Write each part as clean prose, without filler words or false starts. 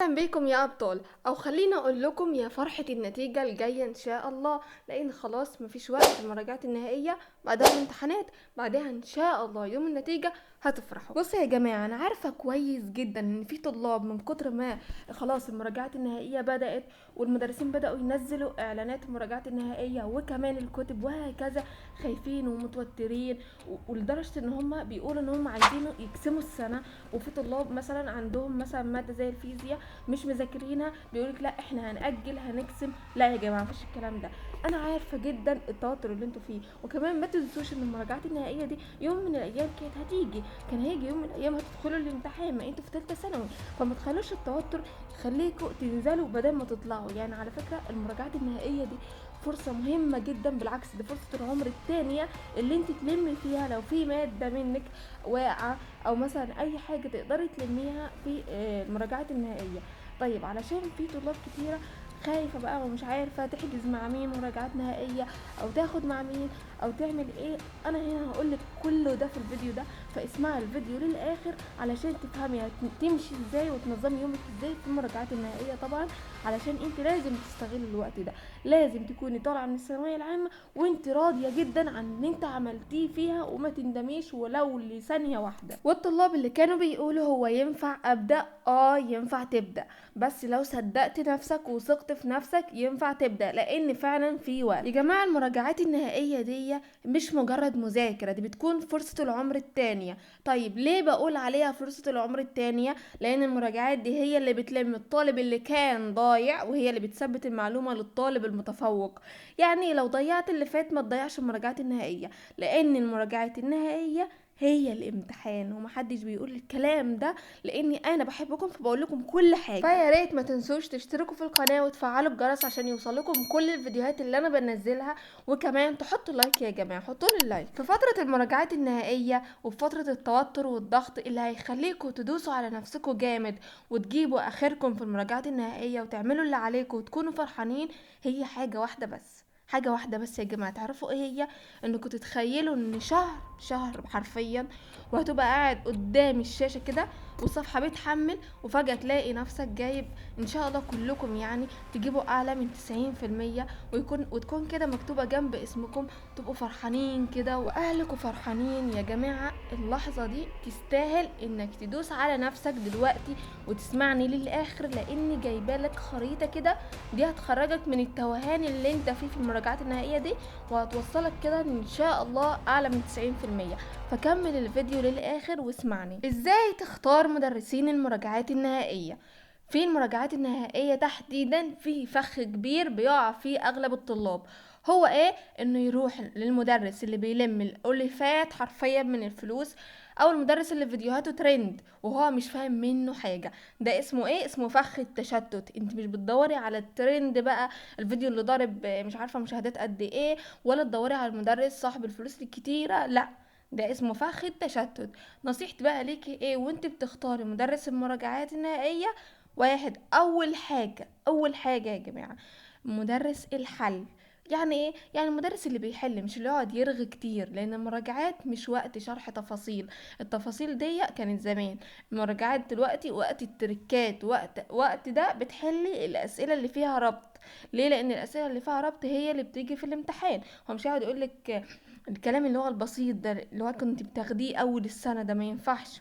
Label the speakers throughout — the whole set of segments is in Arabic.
Speaker 1: اهلا بيكم يا ابطال، او خلينا اقول لكم يا فرحة النتيجة الجاية ان شاء الله، لان خلاص مفيش وقت المراجعات النهائية، بعدها الامتحانات، بعدها ان شاء الله يوم النتيجة هتفرحوا. بصوا يا جماعة، انا عارفة كويس جدا ان في طلاب من كتر ما خلاص المراجعات النهائية بدأت والمدرسين بدأوا ينزلوا اعلانات المراجعات النهائية وكمان الكتب وهكذا، خايفين ومتوترين ولدرجة ان هم بيقولوا ان هم عايزين يقسموا السنة. وفي طلاب مثلا عندهم مثلا مادة زي الفيزياء مش مذاكرينها، بيقولك لا احنا هنأجل هنقسم. لا يا جماعه مفيش الكلام ده. انا عارفه جدا التوتر اللي انتوا فيه، وكمان ما تنسوش ان المراجعات النهائيه دي يوم من الايام كانت هتيجي، كان هيجي يوم من الايام هتدخلوا الامتحان، ما انتوا في ثالثه ثانوي، فما تخلوش التوتر يخليكوا تنزلوا بدل ما تطلعوا. يعني على فكره المراجعات النهائيه دي فرصة مهمة جدا، بالعكس دي فرصة العمر التانية اللي انت تلمي فيها لو في مادة منك واقعة او مثلا اي حاجة تقدري تلميها في المراجعات النهائية. طيب علشان في طلاب كتيرة خايفة بقى ومش عارفة تحجز مع مين مراجعات نهائية او تاخد مع مين او تعمل ايه، انا هنا هقولك كله ده في الفيديو ده، فاسمعي الفيديو للاخر علشان تفهمي تمشي ازاي وتنظمي يومك ازاي في المراجعات النهائية. طبعا علشان انت لازم تستغلي الوقت ده، لازم تكوني طالعة من الثانوية العامة وانت راضية جدا عن اللي انت عملتيه فيها وما تندميش ولو لثانية واحدة. والطلاب اللي كانوا بيقولوا هو ينفع ابدأ، ينفع تبدأ، بس لو صدقت نفسك وثقت في نفسك ينفع تبدأ، لان فعلا في وقت. يا جماعة المراجعات النهائية دي مش مجرد مذاكرة، دي بتكون فرصة العمر التانية. طيب ليه بقول عليها فرصة العمر التانية؟ لان المراجعات دي هي اللي بتلم الطالب اللي كان ضايع، وهي اللي بتثبت المعلومة للطالب المتفوق. يعني لو ضيعت اللي فات ما تضيعش المراجعات النهائية، لان المراجعات النهائية هي الامتحان، ومحدش بيقول الكلام ده لاني انا بحبكم فبقول لكم كل حاجه. فيا ريت ما تنسوش تشتركوا في القناه وتفعلوا الجرس عشان يوصلكم كل الفيديوهات اللي انا بنزلها، وكمان تحطوا لايك يا جماعه، حطوا لي اللايك. في فتره المراجعات النهائيه وفي فتره التوتر والضغط اللي هيخليكم تدوسوا على نفسكم جامد وتجيبوا اخركم في المراجعات النهائيه وتعملوا اللي عليكم وتكونوا فرحانين، هي حاجه واحده بس، حاجه واحده بس يا جماعه. تعرفوا ايه هي؟ انكم تتخيلوا ان شهر حرفيا وهتبقى قاعد قدام الشاشه كده والصفحه بتحمل، وفجاه تلاقي نفسك جايب ان شاء الله كلكم يعني تجيبوا اعلى من 90%، وتكون كده مكتوبه جنب اسمكم، تبقوا فرحانين كده واهلكوا فرحانين. يا جماعه اللحظه دي تستاهل انك تدوس على نفسك دلوقتي وتسمعني للاخر، لاني جايبالك خريطه كده، دي هتخرجك من التوهان اللي انت فيه في المراجعات النهائيه دي، وهتوصلك كده ان شاء الله اعلى من 90%. فكمل الفيديو للاخر واسمعني ازاي تختار مدرسين المراجعات النهائيه. في المراجعات النهائيه تحديدا في فخ كبير بيقع فيه اغلب الطلاب، هو ايه؟ انه يروح للمدرس اللي بيلم الالفات حرفيا من الفلوس، او المدرس اللي فيديوهاته ترند وهو مش فاهم منه حاجه. ده اسمه ايه؟ اسمه فخ التشتت. انت مش بتدوري على الترند بقى، الفيديو اللي ضارب مش عارفه مشاهدات قد ايه، ولا تدوري على المدرس صاحب الفلوس الكتيره، لا، ده اسمه فخ التشتت. نصيحتي بقى ليكي ايه وانت بتختاري مدرس المراجعات النهائيه؟ واحد، اول حاجه يا جماعه، مدرس الحل. يعني ايه؟ يعني المدرس اللي بيحل، مش اللي يقعد يرغي كتير، لان المراجعات مش وقت شرح تفاصيل، التفاصيل دي كانت زمان. المراجعات دلوقتي وقت التركات، وقت ده بتحلي الاسئله اللي فيها ربط. ليه؟ لان الاسئله اللي فيها ربط هي اللي بتيجي في الامتحان. هو مش هيقعد يقولك الكلام اللي هو البسيط ده اللي هو كنت بتاخديه اول السنه، ده ما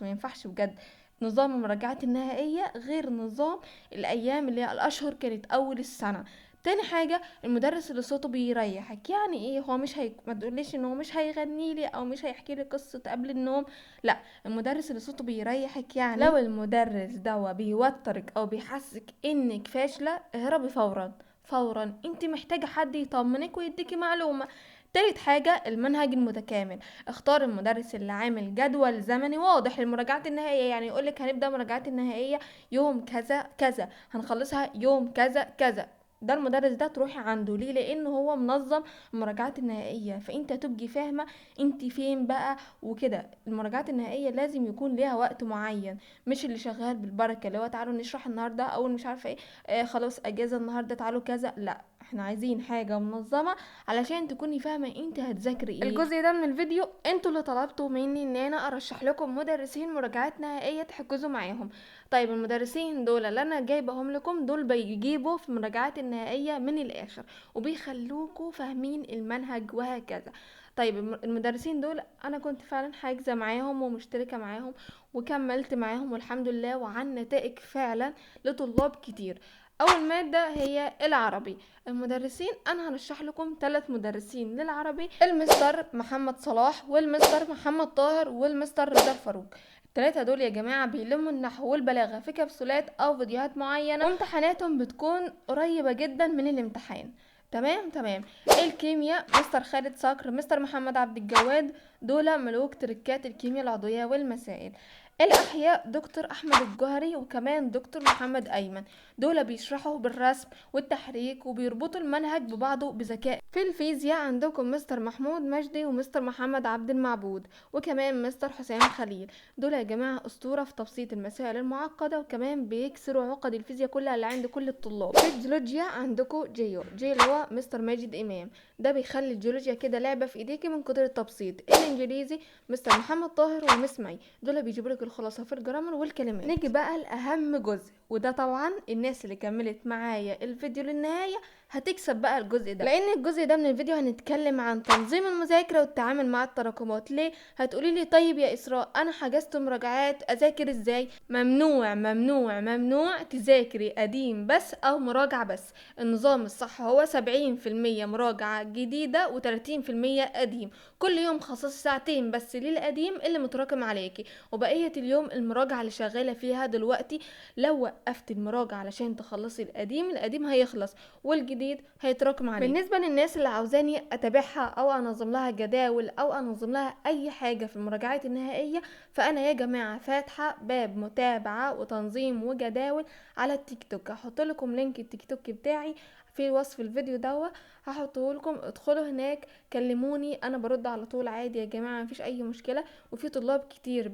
Speaker 1: ينفعش بجد. نظام المراجعات النهائيه غير نظام الايام اللي هي الاشهر كانت اول السنه. تاني حاجة، المدرس اللي صوته بيريحك. يعني ايه؟ هو مش ما تقوليش ان هو مش هيغني لي او مش هيحكي لي قصة قبل النوم، لا، المدرس اللي صوته بيريحك. يعني لو المدرس دوا بيوترك او بيحسك انك فاشلة، اهربي فورا فورا، انت محتاجة حد يطمنك ويديكي معلومة. تالت حاجة، المنهج المتكامل. اختار المدرس اللي عامل جدول زمني واضح للمراجعات النهائية، يعني يقولك هنبدأ مراجعات النهائية يوم كذا كذا، هنخلصها يوم كذا كذا. ده المدرس ده تروحي عنده. ليه؟ لانه هو منظم المراجعات النهائيه، فانت هتبقي فاهمه انت فين بقى وكده. المراجعات النهائيه لازم يكون ليها وقت معين، مش اللي شغال بالبركه اللي هو تعالوا نشرح النهارده، او مش عارفه ايه، خلاص اجازه النهارده تعالوا كذا، لا، احنا عايزين حاجة منظمة علشان تكوني فاهمة انت هتذاكري ايه. الجزء ده من الفيديو انتوا اللي طلبتوا مني ان انا ارشح لكم مدرسين مراجعات نهائية تحجزوا معاهم. طيب المدرسين دول اللي انا جايبهم لكم دول بيجيبوا في المراجعات النهائية من الاخر وبيخلوكوا فاهمين المنهج وهكذا. طيب المدرسين دول انا كنت فعلا حاجزة معاهم ومشتركة معاهم وكملت معاهم والحمد لله، وعن نتائج فعلا لطلاب كتير. اول مادة هي العربي. المدرسين انا هرشح لكم 3 مدرسين للعربي: المستر محمد صلاح والمستر محمد طاهر والمستر رضا فاروق. التلاتة دول يا جماعة بيلموا النحو والبلاغة في كبسولات او فيديوهات معينة، وامتحاناتهم بتكون قريبة جدا من الامتحان. تمام. الكيمياء مستر خالد صقر، مستر محمد عبد الجواد، دول ملوك تركات الكيمياء العضوية والمسائل. الاحياء دكتور احمد الجوهري وكمان دكتور محمد ايمن، دول بيشرحوا بالرسم والتحريك وبيربطوا المنهج ببعضه بذكاء. في الفيزياء عندكم مستر محمود مجدي ومستر محمد عبد المعبود وكمان مستر حسام خليل، دول يا جماعه اسطوره في تبسيط المسائل المعقده وكمان بيكسروا عقد الفيزياء كلها اللي عند كل الطلاب. في الجيولوجيا عندكم جي اللي هو مستر ماجد امام، ده بيخلي الجيولوجيا كده لعبه في ايديكي من كتر التبسيط. الانجليزي مستر محمد طاهر ومس مي، دول بيجيبوا لك الخلاصه في الجرامر والكلمات. نيجي بقى لاهم جزء، وده طبعا الناس اللي كملت معايا الفيديو للنهايه هتكسب بقى الجزء ده، لان الجزء ده من الفيديو هنتكلم عن تنظيم المذاكره والتعامل مع التراكمات. ليه هتقولي لي طيب يا اسراء انا حجزت مراجعات اذاكر ازاي؟ ممنوع تذاكري قديم بس او مراجعه بس. النظام الصح هو 70% مراجعه جديده و30% قديم. كل يوم خصصي ساعتين بس للقديم اللي متراكم عليكي، وبقيه اليوم المراجعه اللي شغاله فيها دلوقتي. لو وقفت المراجعه علشان تخلصي القديم هيخلص والجديد هيتراكم عليك. بالنسبه للناس اللي عاوزاني اتابعها او انظم لها جداول او انظم لها اي حاجه في المراجعات النهائيه، فانا يا جماعه فاتحه باب متابعه وتنظيم وجداول على التيك توك. هحط لكم لينك التيك توك بتاعي في وصف الفيديو ده، هحطه لكم، ادخلوا هناك كلموني انا برد على طول عادي يا جماعه مفيش اي مشكله. وفي طلاب كتير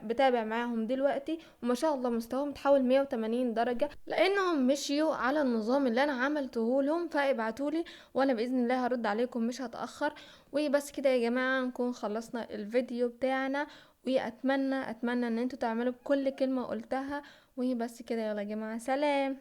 Speaker 1: بتابع معاهم دلوقتي وما شاء الله مستواهم تحول 180 درجه لانهم مشيوا على النظام اللي انا عملته لهم. فابعتولي وانا باذن الله هرد عليكم مش هتاخر. وبس كده يا جماعه نكون خلصنا الفيديو بتاعنا، واتمنى ان انتوا تعملوا بكل كلمه قلتها. وبس كده يلا يا جماعه، سلام.